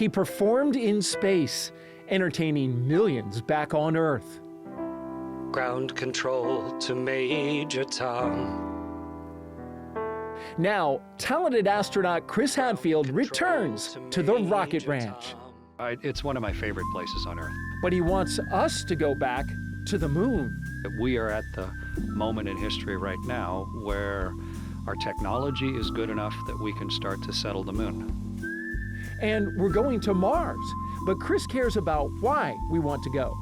He performed in space, entertaining millions back on Earth. Ground control to Major Tom. Now, talented astronaut Chris Hadfield returns to the Rocket Ranch. It's one of my favorite places on Earth. But he wants us to go back to the moon. We are at the moment in history right now where our technology is good enough that we can start to settle the moon. And we're going to Mars. But Chris cares about why we want to go.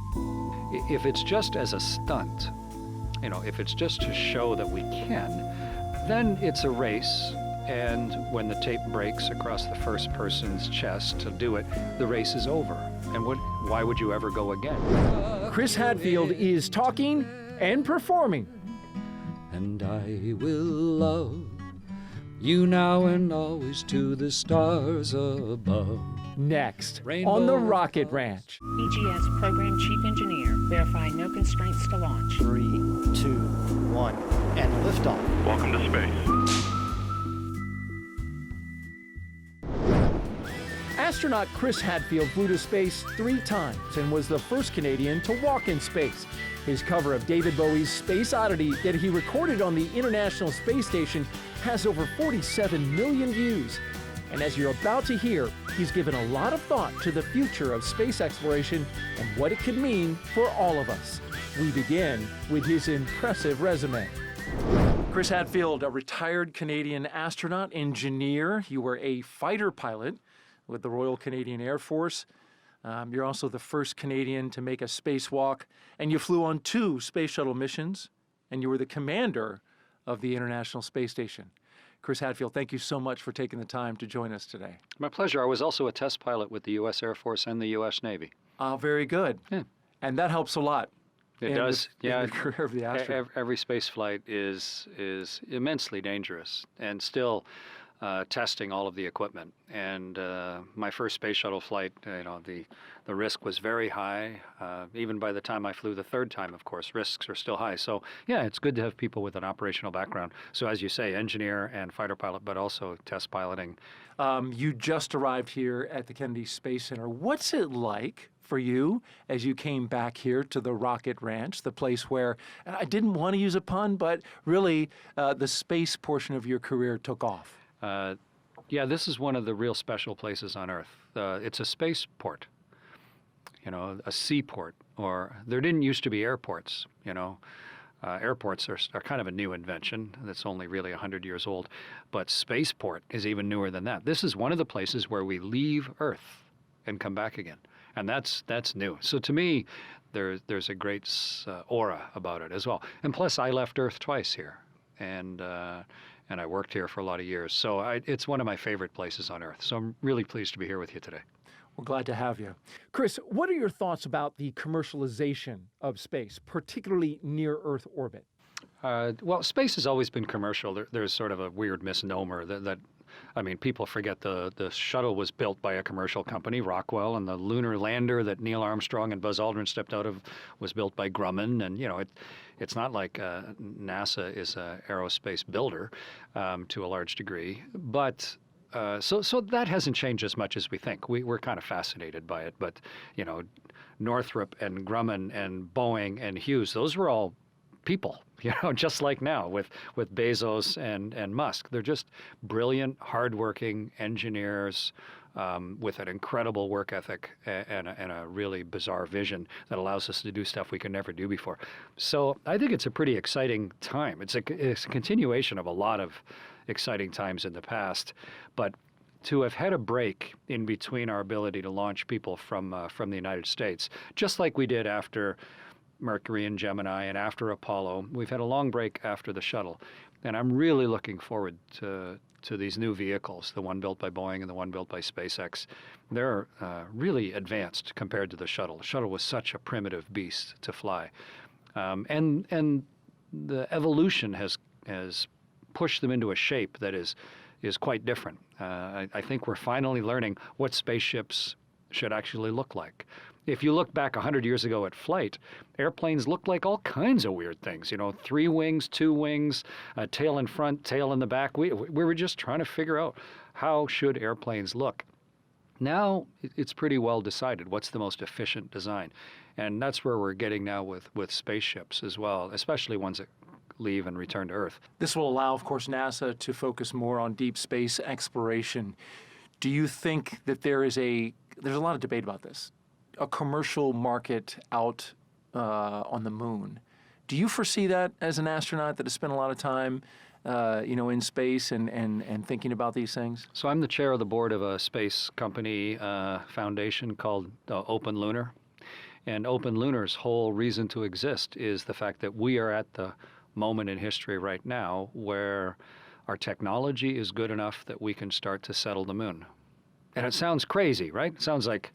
If it's just as a stunt, if it's just to show that we can, then it's a race. And when the tape breaks across the first person's chest to do it, the race is over. And why would you ever go again? Chris Hadfield is talking and performing. And I will love you now and always to the stars above. Next, Rainbow on the Rocket Ranch. BGS Program Chief Engineer, verify no constraints to launch. 3, 2, 1, and liftoff. Welcome to space. Astronaut Chris Hadfield flew to space 3 times and was the first Canadian to walk in space. His cover of David Bowie's Space Oddity that he recorded on the International Space Station has over 47 million views. And as you're about to hear, he's given a lot of thought to the future of space exploration and what it could mean for all of us. We begin with his impressive resume. Chris Hadfield, a retired Canadian astronaut, engineer. You were a fighter pilot with the Royal Canadian Air Force. You're also the first Canadian to make a spacewalk, and you flew on 2 space shuttle missions, and you were the commander of the International Space Station. Chris Hadfield, thank you so much for taking the time to join us today. My pleasure. I was also a test pilot with the U.S. Air Force and the U.S. Navy. Very good. Yeah. And that helps a lot. It does, yeah. In the career of the astronaut. Every space flight is immensely dangerous, and still testing all of the equipment. And my first space shuttle flight, the risk was very high. Even by the time I flew the 3rd time, of course, risks are still high. So yeah, it's good to have people with an operational background. So as you say, engineer and fighter pilot, but also test piloting. You just arrived here at the Kennedy Space Center. What's it like for you as you came back here to the Rocket Ranch, the place where, and I didn't want to use a pun, but really the space portion of your career took off? Yeah, this is one of the real special places on Earth. It's a spaceport, a seaport, or there didn't used to be airports, Airports are kind of a new invention that's only really 100 years old, but spaceport is even newer than that. This is one of the places where we leave Earth and come back again, and that's new. So to me, there's a great aura about it as well. And plus, I left Earth twice here, and I worked here for a lot of years. So it's one of my favorite places on Earth. So I'm really pleased to be here with you today. We're glad to have you. Chris, what are your thoughts about the commercialization of space, particularly near Earth orbit? Well, space has always been commercial. There's sort of a weird misnomer that people forget the shuttle was built by a commercial company, Rockwell, and the lunar lander that Neil Armstrong and Buzz Aldrin stepped out of was built by Grumman. And, it's not like NASA is an aerospace builder to a large degree. But so that hasn't changed as much as we think. We're kind of fascinated by it. But, Northrop and Grumman and Boeing and Hughes, those were all people, just like now with Bezos and Musk. They're just brilliant, hardworking engineers with an incredible work ethic and a really bizarre vision that allows us to do stuff we could never do before. So I think it's a pretty exciting time. It's a continuation of a lot of exciting times in the past, but to have had a break in between our ability to launch people from the United States, just like we did after Mercury and Gemini and after Apollo. We've had a long break after the shuttle, and I'm really looking forward to these new vehicles, the one built by Boeing and the one built by SpaceX. They're really advanced compared to the shuttle. The shuttle was such a primitive beast to fly, and the evolution has pushed them into a shape that is quite different. I think we're finally learning what spaceships should actually look like. If you look back 100 years ago at flight, airplanes looked like all kinds of weird things. 3 wings, 2 wings, a tail in front, tail in the back. We were just trying to figure out how should airplanes look. Now it's pretty well decided what's the most efficient design. And that's where we're getting now with spaceships as well, especially ones that leave and return to Earth. This will allow, of course, NASA to focus more on deep space exploration. Do you think that there's a lot of debate about this, a commercial market out on the moon? Do you foresee that as an astronaut that has spent a lot of time in space and thinking about these things? So I'm the chair of the board of a space company foundation called Open Lunar. And Open Lunar's whole reason to exist is the fact that we are at the moment in history right now where our technology is good enough that we can start to settle the moon. And it sounds crazy, right? It sounds like,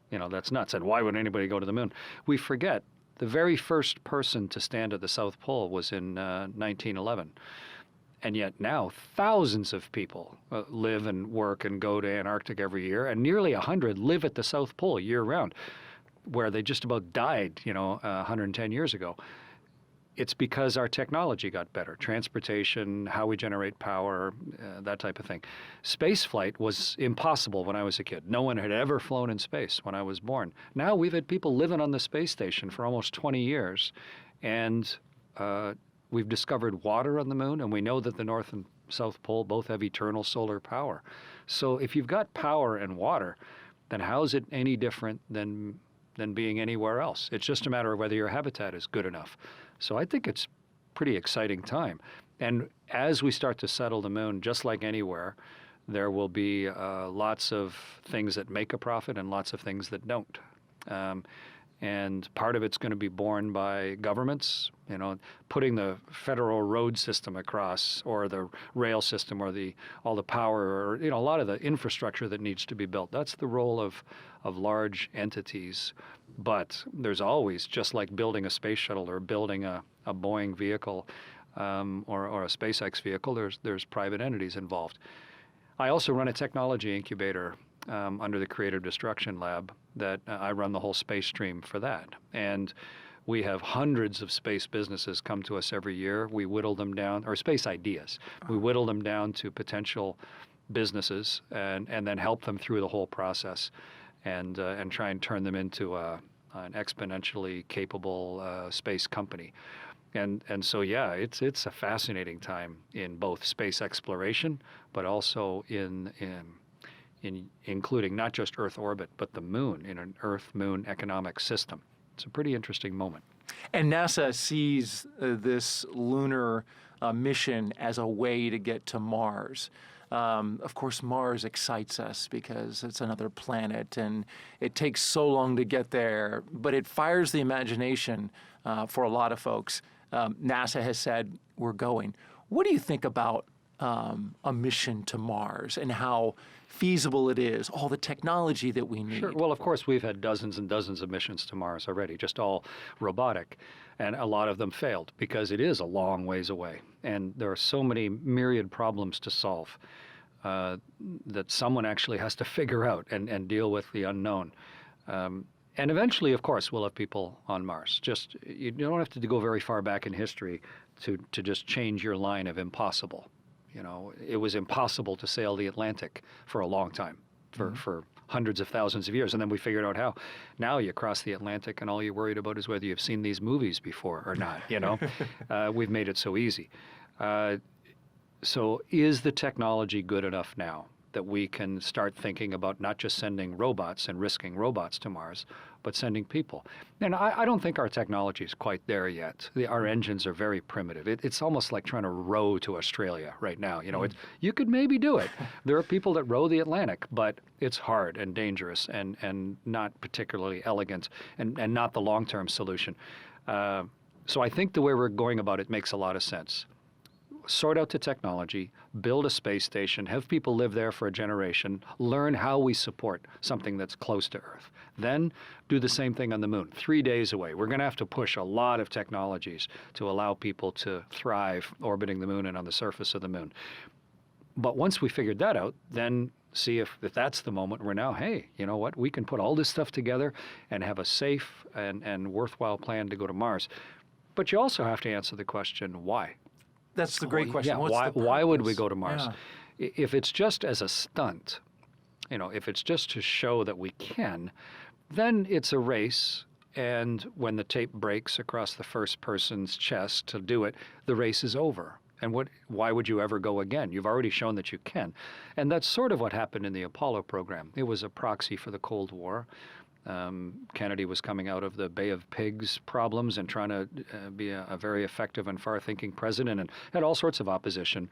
that's nuts. And why would anybody go to the moon? We forget the very first person to stand at the South Pole was in 1911. And yet now thousands of people live and work and go to Antarctica every year, and nearly 100 live at the South Pole year round, where they just about died, 110 years ago. It's because our technology got better. Transportation, how we generate power, that type of thing. Space flight was impossible when I was a kid. No one had ever flown in space when I was born. Now we've had people living on the space station for almost 20 years, and we've discovered water on the moon, and we know that the North and South Pole both have eternal solar power. So if you've got power and water, then how is it any different than being anywhere else? It's just a matter of whether your habitat is good enough. So I think it's pretty exciting time. And as we start to settle the moon, just like anywhere, there will be lots of things that make a profit and lots of things that don't. And part of it's going to be borne by governments, putting the federal road system across, or the rail system, or all the power, or a lot of the infrastructure that needs to be built. That's the role of large entities. But there's always, just like building a space shuttle or building a Boeing vehicle or a SpaceX vehicle, there's private entities involved. I also run a technology incubator under the Creative Destruction Lab that I run the whole space stream for that. And we have hundreds of space businesses come to us every year. We whittle them down, or space ideas. We whittle them down to potential businesses and then help them through the whole process and try and turn them into an exponentially capable space company. And so, yeah, it's a fascinating time in both space exploration, but also in including not just Earth orbit, but the moon in an Earth-Moon economic system. It's a pretty interesting moment. And NASA sees this lunar mission as a way to get to Mars. Of course, Mars excites us because it's another planet and it takes so long to get there, but it fires the imagination for a lot of folks. NASA has said, we're going. What do you think about a mission to Mars and how feasible it is, all the technology that we need? Sure. Well, of course, we've had dozens and dozens of missions to Mars already, just all robotic. And a lot of them failed because it is a long ways away. And there are so many myriad problems to solve that someone actually has to figure out and deal with the unknown. And eventually, of course, we'll have people on Mars. Just, you don't have to go very far back in history to just change your line of impossible. It was impossible to sail the Atlantic for a long time, for hundreds of thousands of years. And then we figured out how. Now you cross the Atlantic and all you're worried about is whether you've seen these movies before or not, We've made it so easy. So is the technology good enough now that we can start thinking about not just sending robots and risking robots to Mars, but sending people? And I don't think our technology is quite there yet. Our engines are very primitive. It's almost like trying to row to Australia right now. You could maybe do it. There are people that row the Atlantic, but it's hard and dangerous and not particularly elegant and not the long-term solution. So I think the way we're going about it makes a lot of sense. Sort out the technology, build a space station, have people live there for a generation, learn how we support something that's close to Earth. Then do the same thing on the moon, 3 days away. We're going to have to push a lot of technologies to allow people to thrive orbiting the moon and on the surface of the moon. But once we figured that out, then see if that's the moment where now, hey, you know what, we can put all this stuff together and have a safe and worthwhile plan to go to Mars. But you also have to answer the question, why? That's the great question. Yeah, why would we go to Mars? Yeah. If it's just as a stunt, If it's just to show that we can, then it's a race. And when the tape breaks across the first person's chest to do it, the race is over. And why would you ever go again? You've already shown that you can. And that's sort of what happened in the Apollo program. It was a proxy for the Cold War. Kennedy was coming out of the Bay of Pigs problems and trying to be a very effective and far-thinking president, and had all sorts of opposition.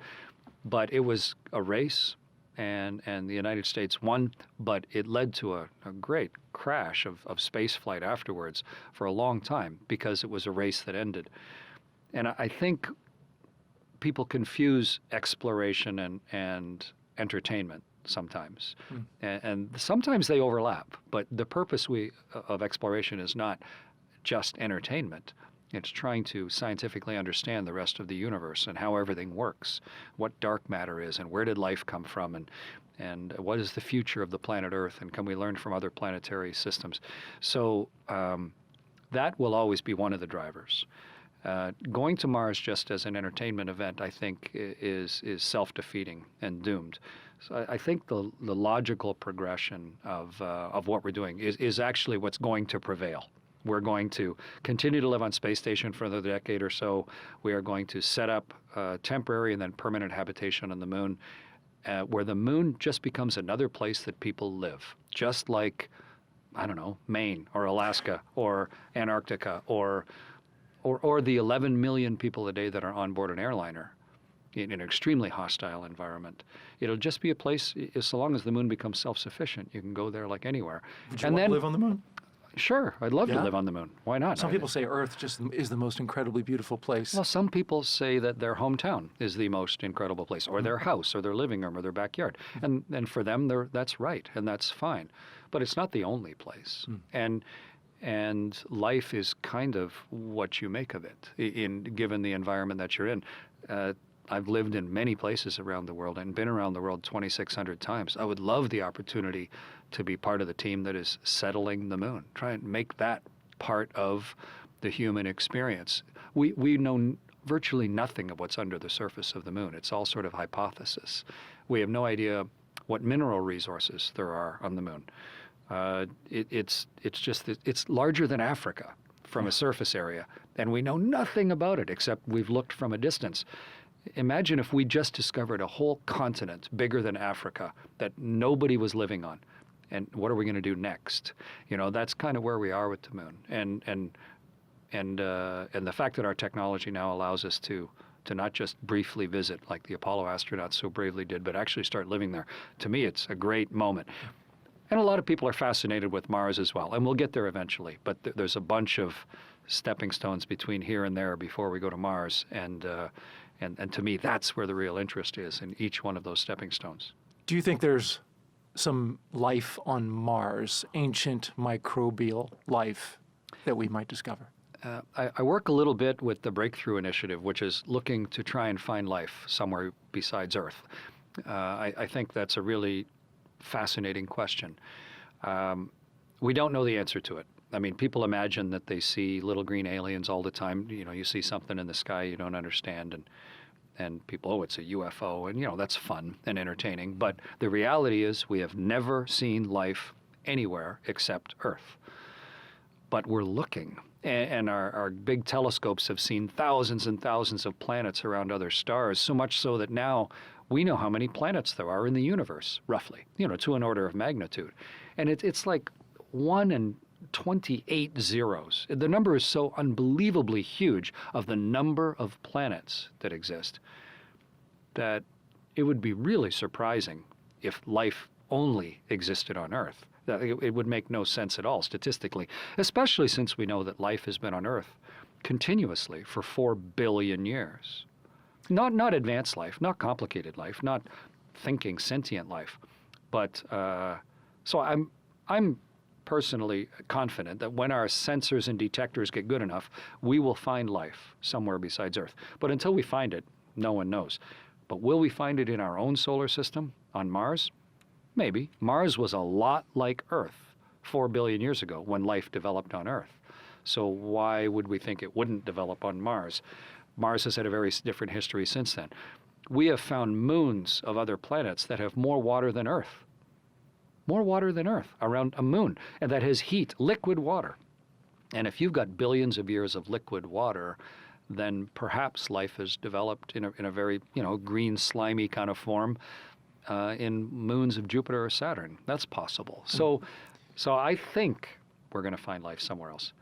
But it was a race, and the United States won, but it led to a great crash of spaceflight afterwards for a long time because it was a race that ended. And I think people confuse exploration and entertainment sometimes. And sometimes they overlap, but the purpose of exploration is not just entertainment. It's trying to scientifically understand the rest of the universe and how everything works, what dark matter is, and where did life come from, and what is the future of the planet Earth, and can we learn from other planetary systems. So that will always be one of the drivers. Going to Mars just as an entertainment event, I think, is self-defeating and doomed. So I think the logical progression of what we're doing is actually what's going to prevail. We're going to continue to live on space station for another decade or so. We are going to set up temporary and then permanent habitation on the moon, where the moon just becomes another place that people live, just like, I don't know, Maine or Alaska or Antarctica or the 11 million people a day that are on board an airliner in an extremely hostile environment. It'll just be a place, so long as the moon becomes self-sufficient, you can go there like anywhere. Would you want to live on the moon? Sure, I'd love to live on the moon. Why not? Some people say Earth just is the most incredibly beautiful place. Well, some people say that their hometown is the most incredible place, or their house, or their living room, or their backyard. And for them, that's right, and that's fine. But it's not the only place. And life is kind of what you make of it, given the environment that you're in. I've lived in many places around the world and been around the world 2,600 times. I would love the opportunity to be part of the team that is settling the moon, try and make that part of the human experience. We know virtually nothing of what's under the surface of the moon. It's all sort of hypothesis. We have no idea what mineral resources there are on the moon. It's larger than Africa from a surface area, and we know nothing about it except we've looked from a distance. Imagine if we just discovered a whole continent bigger than Africa that nobody was living on, and what are we going to do next? That's kind of where we are with the moon, and the fact that our technology now allows us to not just briefly visit like the Apollo astronauts so bravely did, but actually start living there. To me, it's a great moment. And a lot of people are fascinated with Mars as well, and we'll get there eventually. But there's a bunch of stepping stones between here and there before we go to Mars, and to me, that's where the real interest is, in each one of those stepping stones. Do you think there's some life on Mars, ancient microbial life, that we might discover? I work a little bit with the Breakthrough Initiative, which is looking to try and find life somewhere besides Earth. I think that's a really fascinating question. We don't know the answer to it. I mean, people imagine that they see little green aliens all the time. You see something in the sky you don't understand, and people, it's a UFO, and that's fun and entertaining. But the reality is we have never seen life anywhere except Earth. But we're looking, and our big telescopes have seen thousands and thousands of planets around other stars, so much so that now we know how many planets there are in the universe, roughly, to an order of magnitude. And it's like 1 in 28 zeros. The number is so unbelievably huge of the number of planets that exist that it would be really surprising if life only existed on Earth. It would make no sense at all statistically, especially since we know that life has been on Earth continuously for 4 billion years. Not advanced life, not complicated life, not thinking sentient life, but so I'm personally confident that when our sensors and detectors get good enough, we will find life somewhere besides Earth. But until we find it, no one knows. But will we find it in our own solar system, on Mars? Maybe. Mars was a lot like Earth 4 billion years ago when life developed on Earth. So why would we think it wouldn't develop on Mars? Mars has had a very different history since then. We have found moons of other planets that have more water than Earth. more water than Earth around a moon, and that has heat, liquid water. And if you've got billions of years of liquid water, then perhaps life has developed in a very, green, slimy kind of form in moons of Jupiter or Saturn. That's possible. So I think we're going to find life somewhere else.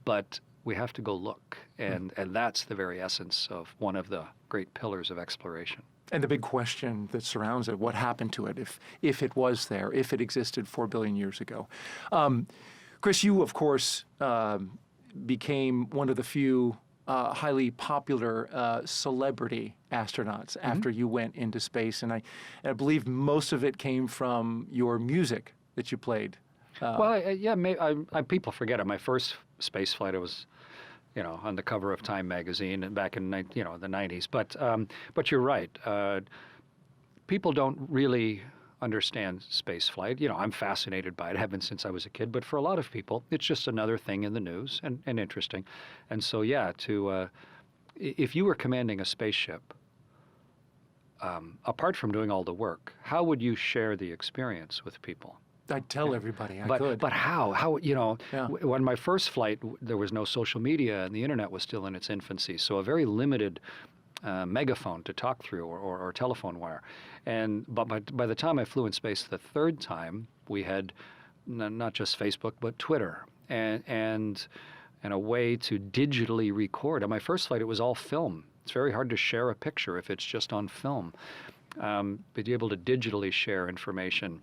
But we have to go look. And that's the very essence of one of the great pillars of exploration. And the big question that surrounds it, what happened to it if it was there, if it existed 4 billion years ago? Chris, you, of course, became one of the few highly popular celebrity astronauts after you went into space. And I believe most of it came from your music that you played. People forget it. My first space flight, I was, on the cover of Time magazine and back in the 90s. But you're right. People don't really understand space flight. I'm fascinated by it. I have been since I was a kid. But for a lot of people, it's just another thing in the news and interesting. And so, if you were commanding a spaceship, apart from doing all the work, how would you share the experience with people? I'd tell everybody I could. But how? When my first flight, there was no social media and the internet was still in its infancy. So a very limited megaphone to talk through or telephone wire. But by the time I flew in space the third time, we had not just Facebook, but Twitter and a way to digitally record. On my first flight, it was all film. It's very hard to share a picture if it's just on film. But you're able to digitally share information.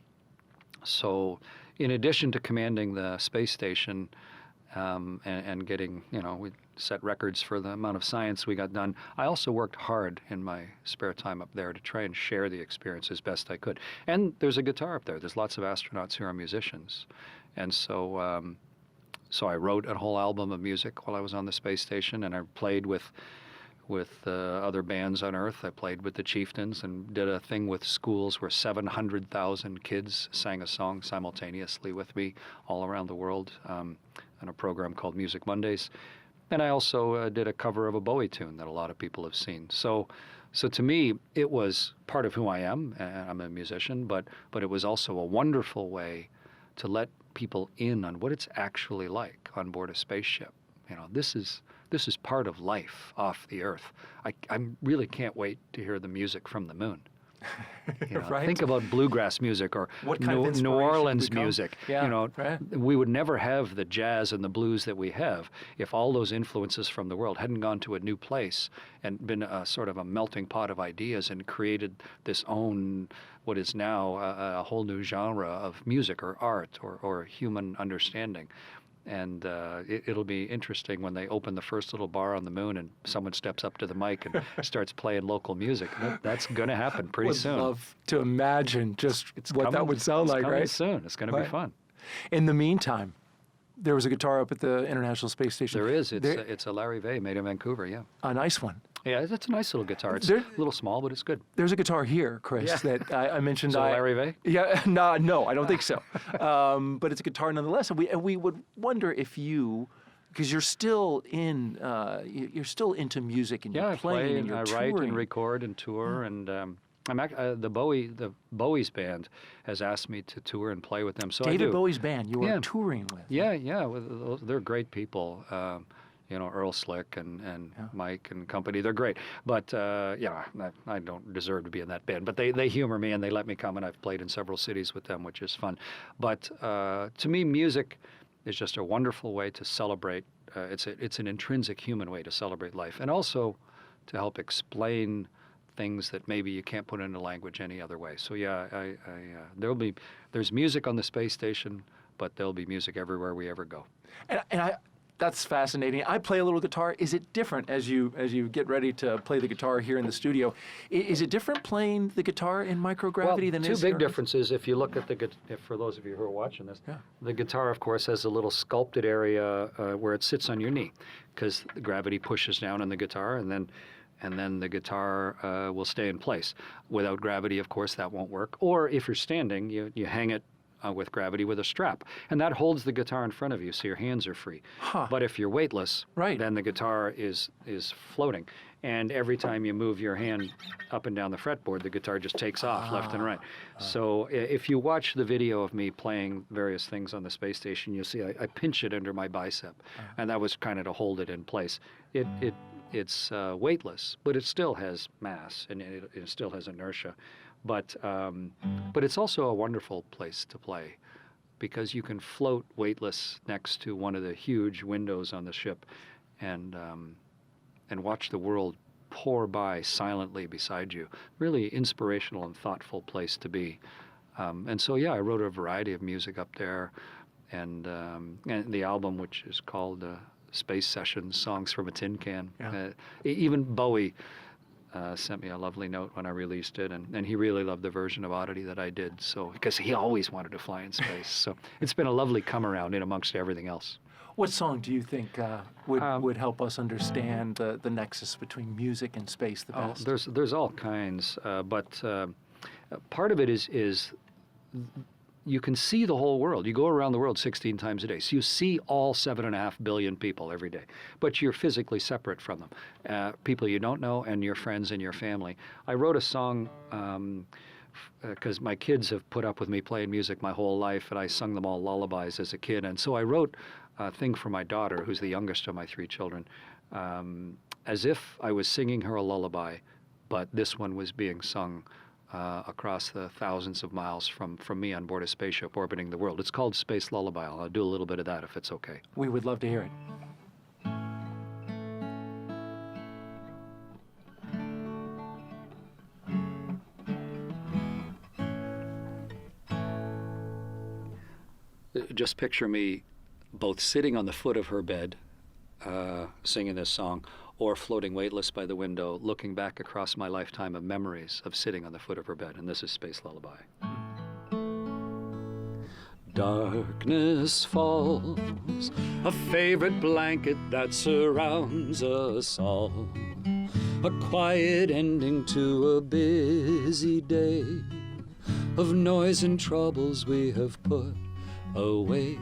So in addition to commanding the space station and getting, we set records for the amount of science we got done, I also worked hard in my spare time up there to try and share the experience as best I could. And there's a guitar up there. There's lots of astronauts who are musicians. And so I wrote a whole album of music while I was on the space station, and I played with other bands on Earth. I played with the Chieftains and did a thing with schools where 700,000 kids sang a song simultaneously with me all around the world on a program called Music Mondays. And I also did a cover of a Bowie tune that a lot of people have seen. So to me, it was part of who I am. I'm a musician, but it was also a wonderful way to let people in on what it's actually like on board a spaceship. This is part of life off the Earth. I really can't wait to hear the music from the moon. Right? Think about bluegrass music or What kind of New inspiration Orleans would come? music. Yeah, right. We would never have the jazz and the blues that we have if all those influences from the world hadn't gone to a new place and been a sort of a melting pot of ideas and created this own, what is now a whole new genre of music or art or human understanding. And it'll be interesting when they open the first little bar on the moon and someone steps up to the mic and starts playing local music. That's going to happen pretty soon. Would love to imagine just what that would sound like, right? It's coming soon. It's going to be fun. In the meantime, there was a guitar up at the International Space Station. There is. It's a Larry Vey made in Vancouver, yeah. A nice one. Yeah, it's a nice little guitar. It's a little small, but it's good. There's a guitar here, Chris, that I mentioned. Is it Larry Vey? Yeah, no, I don't think so. But it's a guitar nonetheless. And we would wonder if you, because you're still you're still into music and you're playing and you're touring. I write and record and tour, and the Bowie's band has asked me to tour and play with them. So David I do. Bowie's band you were touring with. Yeah. They're great people. Earl Slick and Mike and company, they're great. But, I don't deserve to be in that band. But they humor me and they let me come, and I've played in several cities with them, which is fun. But to me, music is just a wonderful way to celebrate. It's an intrinsic human way to celebrate life, and also to help explain things that maybe you can't put into language any other way. So, there's music on the space station, but there'll be music everywhere we ever go. That's fascinating. I play a little guitar. Is it different as you get ready to play the guitar here in the studio? Is it different playing the guitar in microgravity than it is? Two big differences. If you look at for those of you who are watching this, the guitar, of course, has a little sculpted area where it sits on your knee, because the gravity pushes down on the guitar, and then the guitar will stay in place. Without gravity, of course, that won't work. Or if you're standing, you hang it with gravity with a strap, and that holds the guitar in front of you, so your hands are free. Huh. But if you're weightless, Right. then the guitar is floating, and every time you move your hand up and down the fretboard, the guitar just takes off left and right. So if you watch the video of me playing various things on the space station, you'll see I pinch it under my bicep, and that was kind of to hold it in place. It's weightless, but it still has mass, and it still has inertia. But it's also a wonderful place to play, because you can float weightless next to one of the huge windows on the ship, and watch the world pour by silently beside you. Really inspirational and thoughtful place to be. And so, yeah, I wrote a variety of music up there, and the album, which is called Space Sessions, Songs from a Tin Can. Yeah. Even Bowie sent me a lovely note when I released it, and he really loved the version of Oddity that I did, so because he always wanted to fly in space. So it's been a lovely come around in amongst everything else. What song do you think would help us understand the nexus between music and space the best? There's all kinds, but part of it is you can see the whole world. You go around the world 16 times a day, so you see all 7.5 billion people every day, but you're physically separate from them, people you don't know and your friends and your family. I wrote a song because my kids have put up with me playing music my whole life, and I sung them all lullabies as a kid, and so I wrote a thing for my daughter, who's the youngest of my 3 children, as if I was singing her a lullaby, but this one was being sung across the thousands of miles from me on board a spaceship orbiting the world. It's called Space Lullaby. I'll do a little bit of that if it's okay. We would love to hear it. Just picture me both sitting on the foot of her bed, singing this song, or floating weightless by the window, looking back across my lifetime of memories of sitting on the foot of her bed. And this is Space Lullaby. Darkness falls, a favorite blanket that surrounds us all. A quiet ending to a busy day of noise and troubles we have put away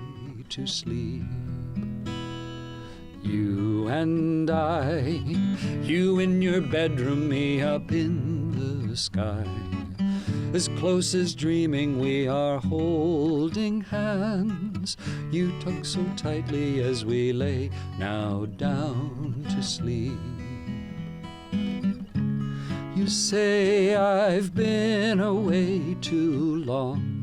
to sleep. You and I, you in your bedroom, me up in the sky. As close as dreaming, we are holding hands. You tug so tightly as we lay now down to sleep. You say I've been away too long.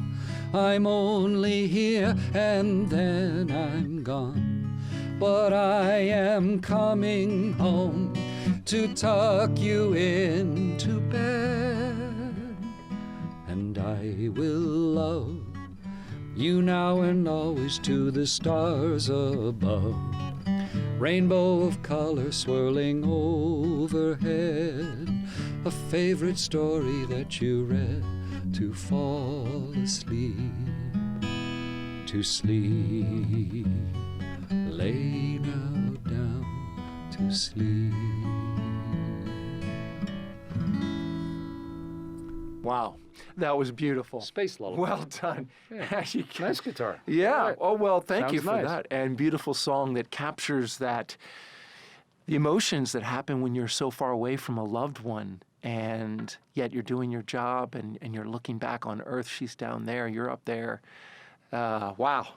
I'm only here and then I'm gone. But I am coming home to tuck you into bed. And I will love you now and always to the stars above. Rainbow of color swirling overhead. A favorite story that you read to fall asleep. To sleep. Lay now down to sleep. Wow, that was beautiful. Space Lullaby. Well done. Yeah. Nice guitar. Yeah. Right. Oh, well, thank you Sounds for nice. that. And beautiful song that captures the emotions that happen when you're so far away from a loved one, and yet you're doing your job and you're looking back on Earth. She's down there, you're up there. Wow,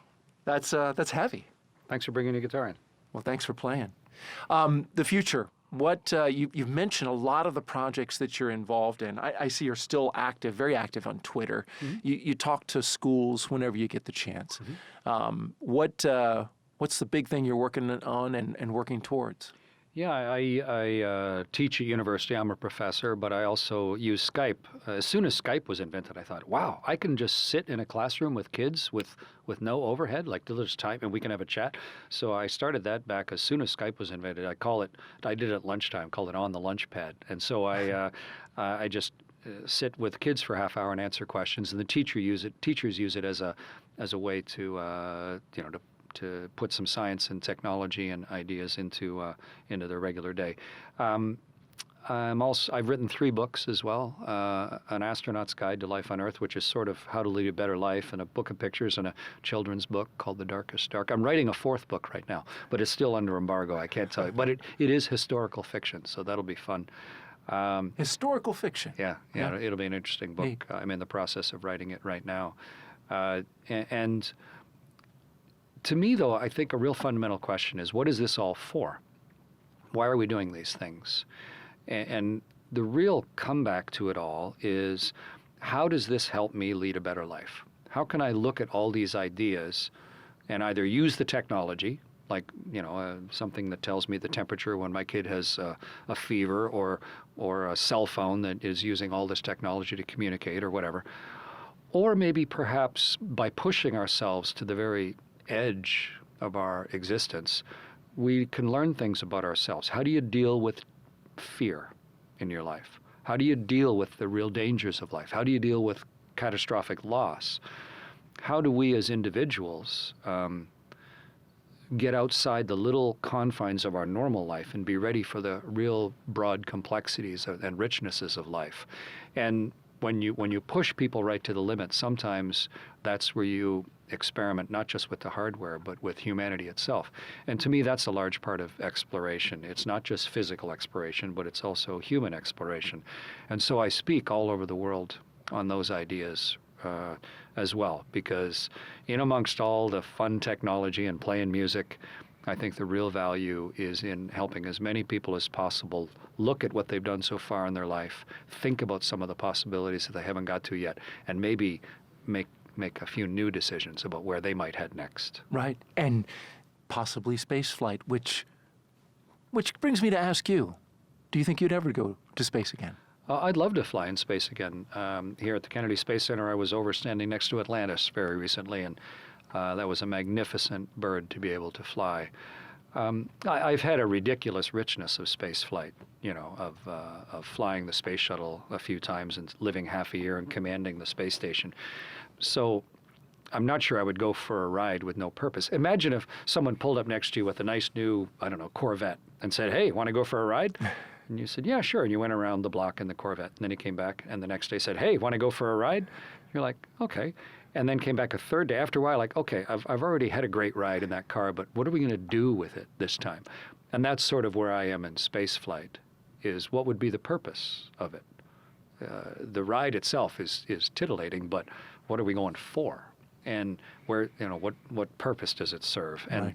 that's heavy. Thanks for bringing your guitar in. Well, thanks for playing. The future. What you've mentioned a lot of the projects that you're involved in. I see you're still active, very active on Twitter. Mm-hmm. You talk to schools whenever you get the chance. Mm-hmm. What's the big thing you're working on and working towards? Yeah, I teach at university. I'm a professor, but I also use Skype. As soon as Skype was invented, I thought, wow, I can just sit in a classroom with kids with no overhead, like they'll just type and we can have a chat. So I started that back as soon as Skype was invented. I did it at lunchtime, called it On the Lunch Pad. And so I just sit with kids for a half hour and answer questions, and the teachers use it as a way to to put some science and technology and ideas into their regular day. I've written 3 books as well. An Astronaut's Guide to Life on Earth, which is sort of how to lead a better life, and a book of pictures, and a children's book called The Darkest Dark. I'm writing a 4th book right now, but it's still under embargo. I can't tell you. But it is historical fiction, so that'll be fun. Historical fiction. Yeah, it'll be an interesting book. Neat. I'm in the process of writing it right now. And to me, though, I think a real fundamental question is, what is this all for? Why are we doing these things? And the real comeback to it all is, how does this help me lead a better life? How can I look at all these ideas and either use the technology, like, something that tells me the temperature when my kid has a fever, or a cell phone that is using all this technology to communicate or whatever. Or maybe perhaps by pushing ourselves to the very edge of our existence, we can learn things about ourselves. How do you deal with fear in your life? How do you deal with the real dangers of life? How do you deal with catastrophic loss? How do we as individuals get outside the little confines of our normal life and be ready for the real broad complexities and richnesses of life? And when you push people right to the limit, sometimes that's where you experiment not just with the hardware, but with humanity itself. And to me, that's a large part of exploration. It's not just physical exploration, but it's also human exploration. And so I speak all over the world on those ideas as well, because in amongst all the fun technology and playing music, I think the real value is in helping as many people as possible look at what they've done so far in their life, think about some of the possibilities that they haven't got to yet, and maybe make a few new decisions about where they might head next. Right, and possibly space flight, which brings me to ask you, do you think you'd ever go to space again? I'd love to fly in space again. Here at the Kennedy Space Center, I was standing next to Atlantis very recently, and that was a magnificent bird to be able to fly. I've had a ridiculous richness of space flight, of flying the space shuttle a few times and living half a year and commanding the space station. So I'm not sure I would go for a ride with no purpose. Imagine if someone pulled up next to you with a nice new, Corvette and said, "Hey, want to go for a ride?" And you said, "Yeah, sure." And you went around the block in the Corvette. And then he came back and the next day said, "Hey, want to go for a ride?" You're like, "Okay." And then came back a third day. After a while, like, "Okay, I've already had a great ride in that car, but what are we going to do with it this time?" And that's sort of where I am in space flight, is what would be the purpose of it? The ride itself is titillating, but what are we going for? And where, what purpose does it serve? And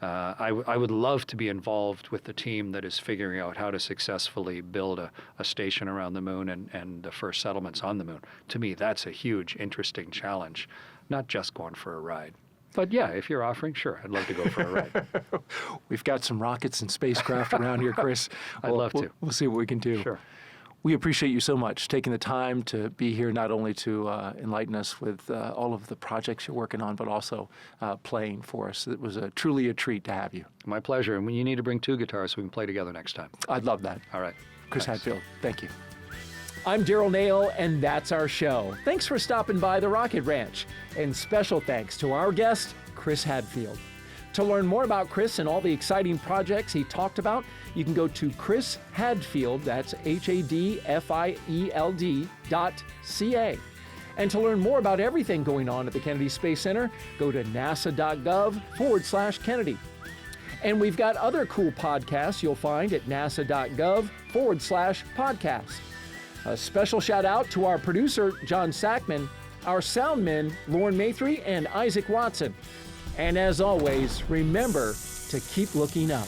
Right. I would love to be involved with the team that is figuring out how to successfully build a station around the moon and the first settlements on the moon. To me, that's a huge, interesting challenge, not just going for a ride. But yeah, if you're offering, sure, I'd love to go for a ride. We've got some rockets and spacecraft around here, Chris. I'd love to. We'll see what we can do. Sure. We appreciate you so much taking the time to be here, not only to enlighten us with all of the projects you're working on, but also playing for us. It was truly a treat to have you. My pleasure. And you need to bring 2 guitars so we can play together next time. I'd love that. All right. Chris Thanks. Hadfield, thank you. I'm Daryl Nail, and that's our show. Thanks for stopping by the Rocket Ranch. And special thanks to our guest, Chris Hadfield. To learn more about Chris and all the exciting projects he talked about, you can go to Chris Hadfield, that's HADFIELD.ca. And to learn more about everything going on at the Kennedy Space Center, go to nasa.gov/Kennedy. And we've got other cool podcasts you'll find at nasa.gov/podcast. A special shout out to our producer, John Sackman, our soundmen, Lauren Mathry and Isaac Watson. And as always, remember to keep looking up.